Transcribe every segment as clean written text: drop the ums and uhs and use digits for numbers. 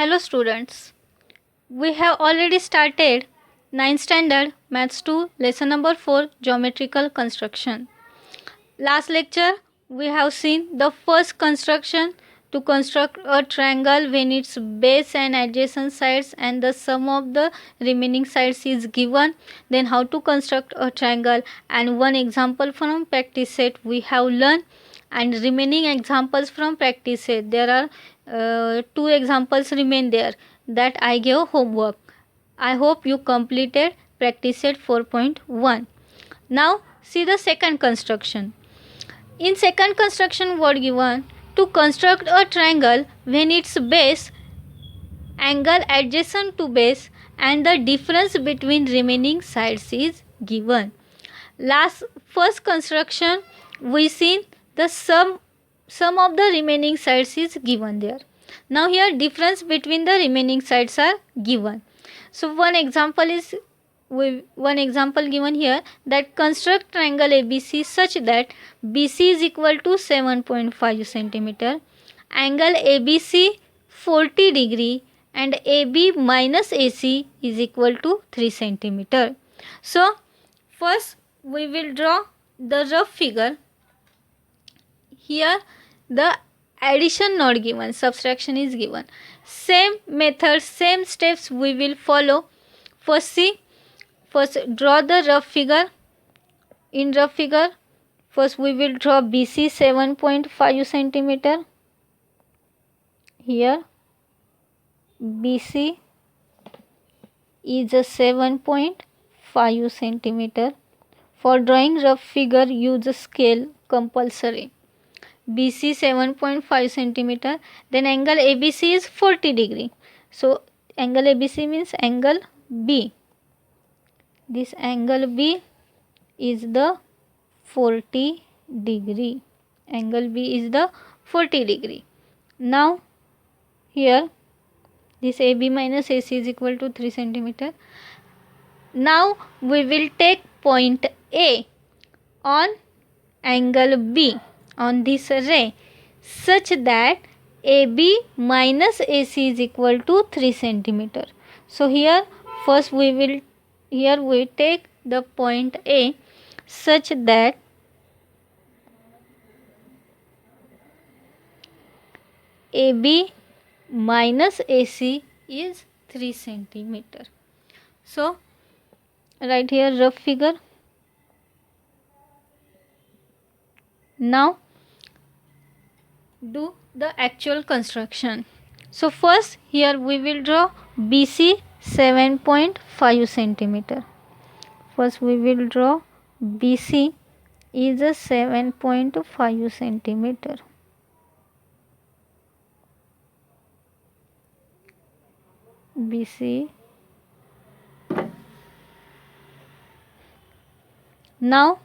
Hello students, we have already started 9th standard Maths 2 lesson number 4 geometrical construction. Last lecture we have seen the first construction to construct a triangle when its base and adjacent sides and the sum of the remaining sides is given. Then how to construct a triangle and one example from practice set we have learned, and remaining examples from practice set. There are two examples remain there that I gave homework. I hope you completed practice set 4.1. Now see the second construction. In second construction what given? To construct a triangle when its base, angle adjacent to base and the difference between remaining sides is given. First construction we seen the sum of the remaining sides is given there. Now here difference between the remaining sides are given. So one example given here, that construct triangle ABC such that BC is equal to 7.5 centimeter, angle ABC 40 degree and AB minus AC is equal to 3 centimeter. So first we will draw the rough figure. Here the addition not given, subtraction is given. Same method, same steps we will follow. First draw the rough figure. In rough figure first we will draw BC 7.5 centimeter. Here BC is a 7.5 centimeter. For drawing rough figure use a scale compulsory. BC 7.5 centimeter. Then angle ABC is 40 degree. So angle ABC means angle B. This angle B is the 40 degree. Angle B is the 40 degree. Now here this AB minus AC is equal to 3 centimeter. Now we will take point A on angle B on this ray such that AB minus AC is equal to 3 centimeter. So here first we take the point A such that AB minus AC is 3 centimeter. So right here rough figure. Now do the actual construction. So first here we will draw BC 7.5 centimeter. First we will draw BC is a 7.5 centimeter. BC. Now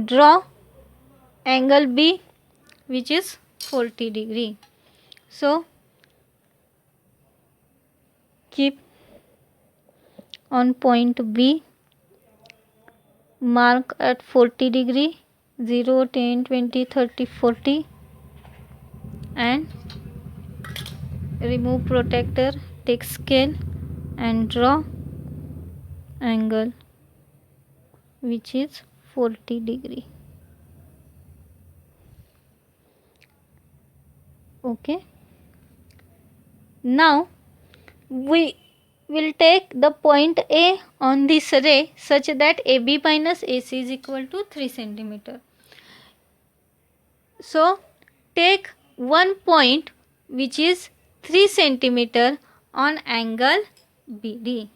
draw angle B which is 40 degree. So keep on point B, mark at 40 degree, 0, 10, 20, 30, 40 and remove protector, take scale and draw angle which is 40 degree. Okay. Now we will take the point A on this ray such that AB minus AC is equal to 3 centimeter. So take one point which is 3 centimeter on angle BD.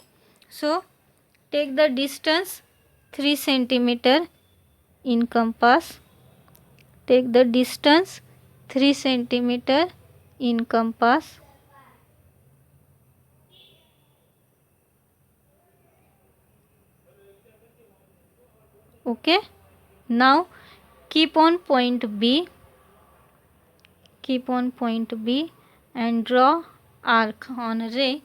So take the distance 3 centimeter in compass. Take the distance 3 centimeter in compass. Okay. Now keep on point B. Keep on point B and draw arc on ray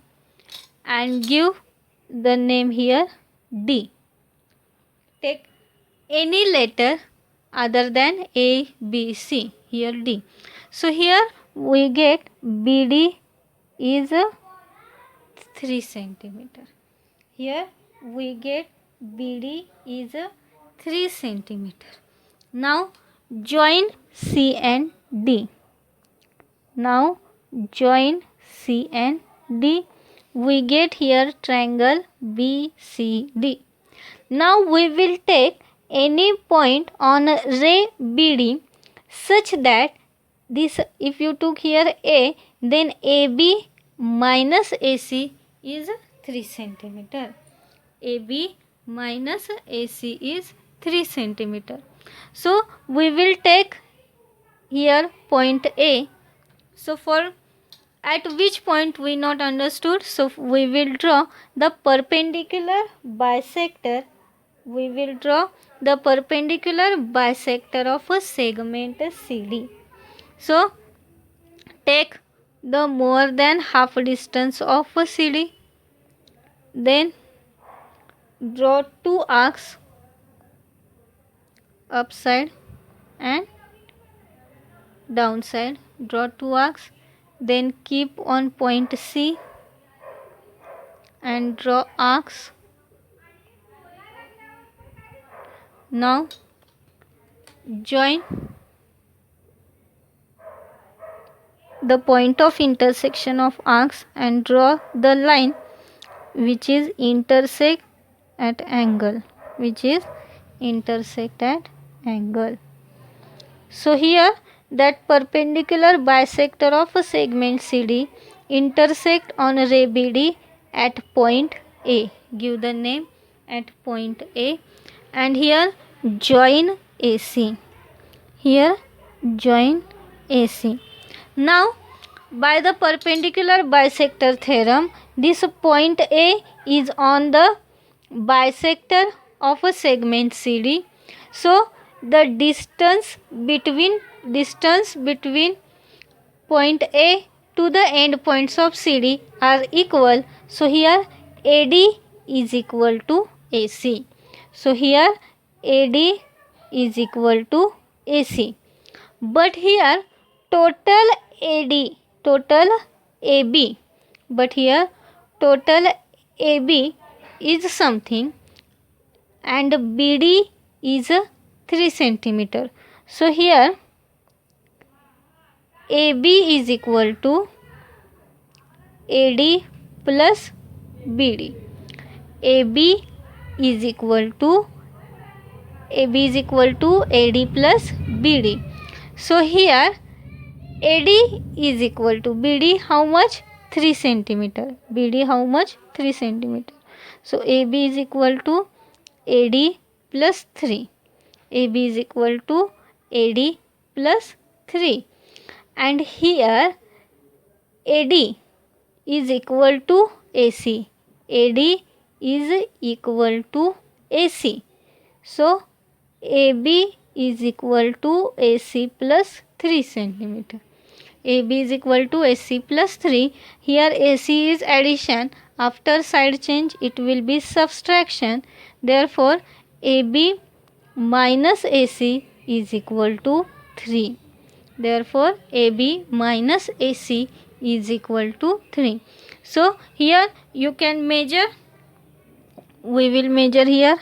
and give the name here D. Take any letter other than A, B, C. Here D. So here we get BD is 3 centimeter. Here we get BD is 3 centimeter. Now join C and D. Now join C and D. We get here triangle BCD. Now we will take any point on ray BD such that this, if you took here A, then AB minus AC is 3 centimeter. AB minus AC is 3 centimeter. So we will take here point A. So for at which point we not understood, so we will draw the perpendicular bisector. We will draw the perpendicular bisector of a segment CD. So take the more than half distance of a CD. Then draw two arcs, upside and downside. Draw two arcs. Then keep on point C and draw arcs. Now join the point of intersection of arcs and draw the line which is intersect at angle, So here that perpendicular bisector of a segment CD intersect on ray BD at point A. Give the name at point A, and here join AC. Here join AC. Now by the perpendicular bisector theorem, this point A is on the bisector of a segment CD. So the distance between point A to the end points of CD are equal. So here AD is equal to AC. So here AD is equal to AC. But here total AB, but here total AB is something and BD is 3 centimeter. So here AB is equal to AD plus BD. AB is equal to AD plus BD. So here AD is equal to BD how much? 3 centimeter. BD how much? 3 centimeter. So AB is equal to AD plus 3. AB is equal to AD plus 3. And here AD is equal to AC. AD is equal to AC. So AB is equal to AC plus 3 centimeter. AB is equal to AC plus 3. Here AC is addition. After side change it will be subtraction. Therefore AB minus AC is equal to 3. Therefore AB minus AC is equal to 3. So here you can measure. We will measure here.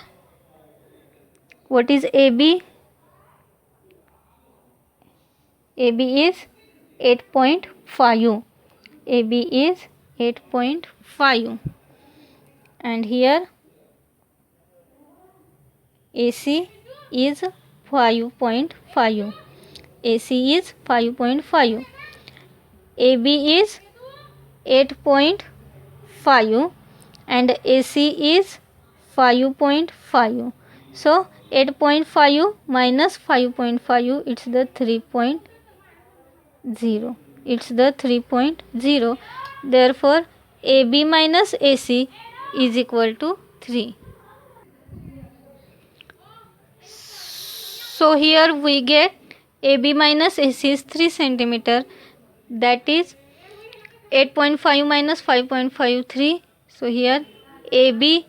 What is AB? AB is 8.5. AB is 8.5. And here AC is 5.5. AC is 5.5. AB is 8.5 and AC is 5.5. So 8.5 minus 5.5, it's the 3.0. It's the 3.0. Therefore AB minus AC is equal to 3. So here we get AB minus AC is 3 centimeter. That is 8.5 minus 5.5, 3. So here AB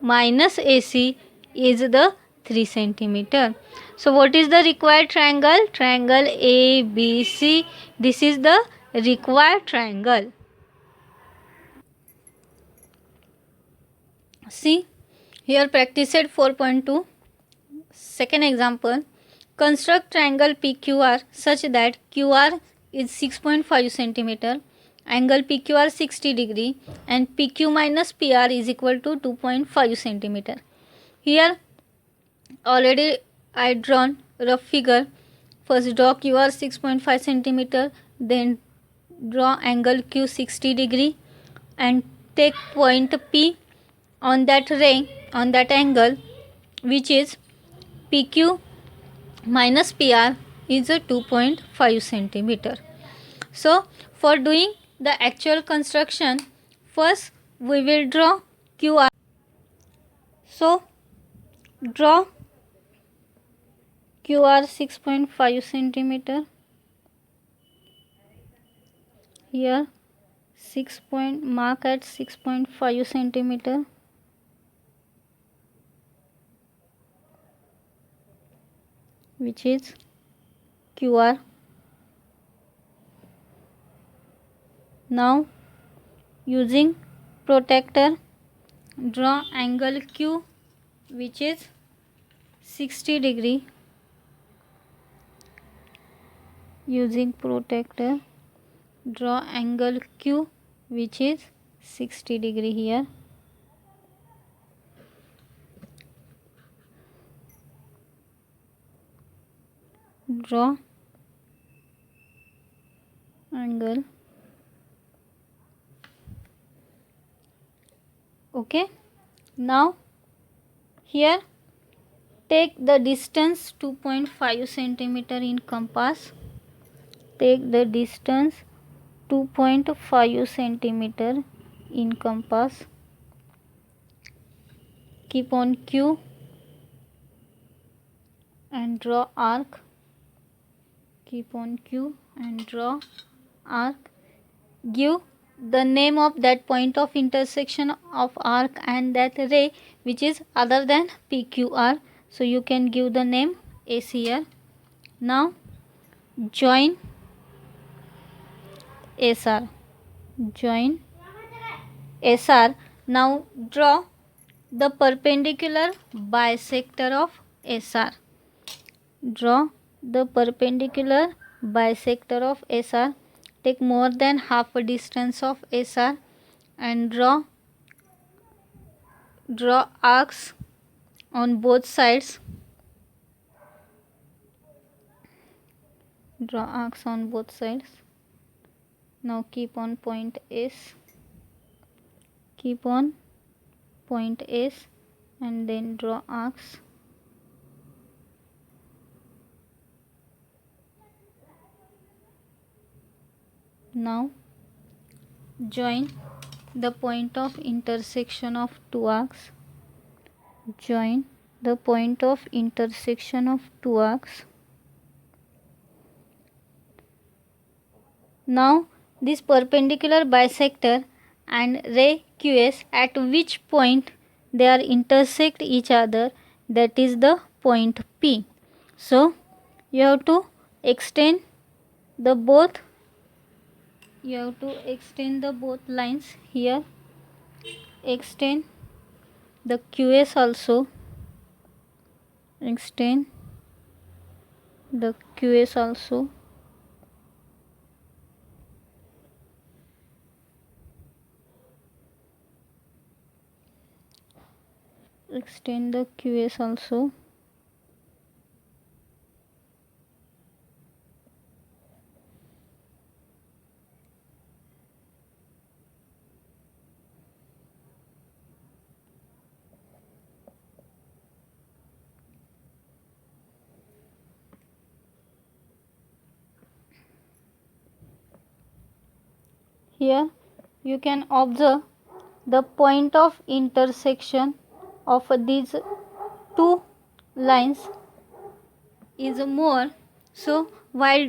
minus AC is the 3 centimeter. So what is the required triangle? Triangle ABC. This is the required triangle. See, here practice at 4.2. Second example, construct triangle PQR such that QR is 6.5 centimeter, angle PQR 60 degree and PQ minus PR is equal to 2.5 centimeter. Here already I drawn rough figure. First draw QR 6.5 centimeter, then draw angle Q 60 degree and take point P on that ray, on that angle, which is PQ minus PR is a 2.5 centimeter. So for doing the actual construction, first we will draw QR. So draw QR 6.5 centimeter. Here 6 point, mark at 6.5 centimeter. Which is QR. Now using protractor draw angle Q which is 60 degree. Using protractor draw angle Q which is 60 degree here. Draw angle. Okay, now here take the distance 2.5 centimeter in compass. Take the distance 2.5 centimeter in compass. Keep on Q and draw arc. Keep on Q and draw arc. Give the name of that point of intersection of arc and that ray which is other than PQR. So you can give the name S here. Now join SR. Join SR. Now draw the perpendicular bisector of SR. Draw the perpendicular bisector of SR. Take more than half a distance of SR and draw arcs on both sides. Draw arcs on both sides. Now keep on point S. Keep on point S and then draw arcs. Now join the point of intersection of two arcs. Join the point of intersection of two arcs. Now this perpendicular bisector and ray QS, at which point they are intersect each other, that is the point P. So you have to extend the both lines here. Extend the QS also. Extend the QS also. Extend the QS also. Here you can observe the point of intersection of these two lines is more. So while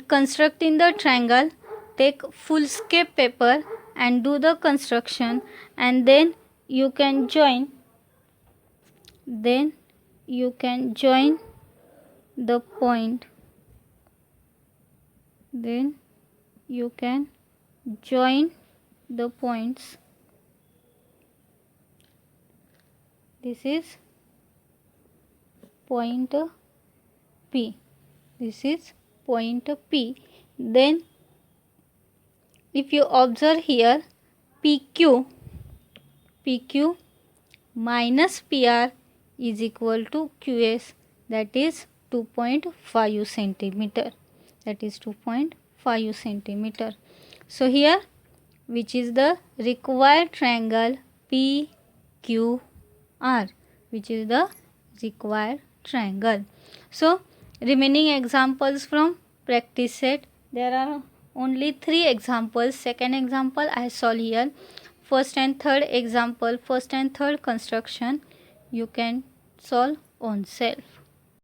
constructing the triangle, take foolscape paper and do the construction, and then you can join the point. then you can join the points. This is point P. This is point P. Then if you observe here, PQ minus PR is equal to QS, that is 2.5 centimeter. That is 2.5 centimeter. So here, which is the required triangle PQR, which is the required triangle. So remaining examples from practice set, there are only 3 examples. Second example I solve here. First and third example, first and third construction you can solve on self.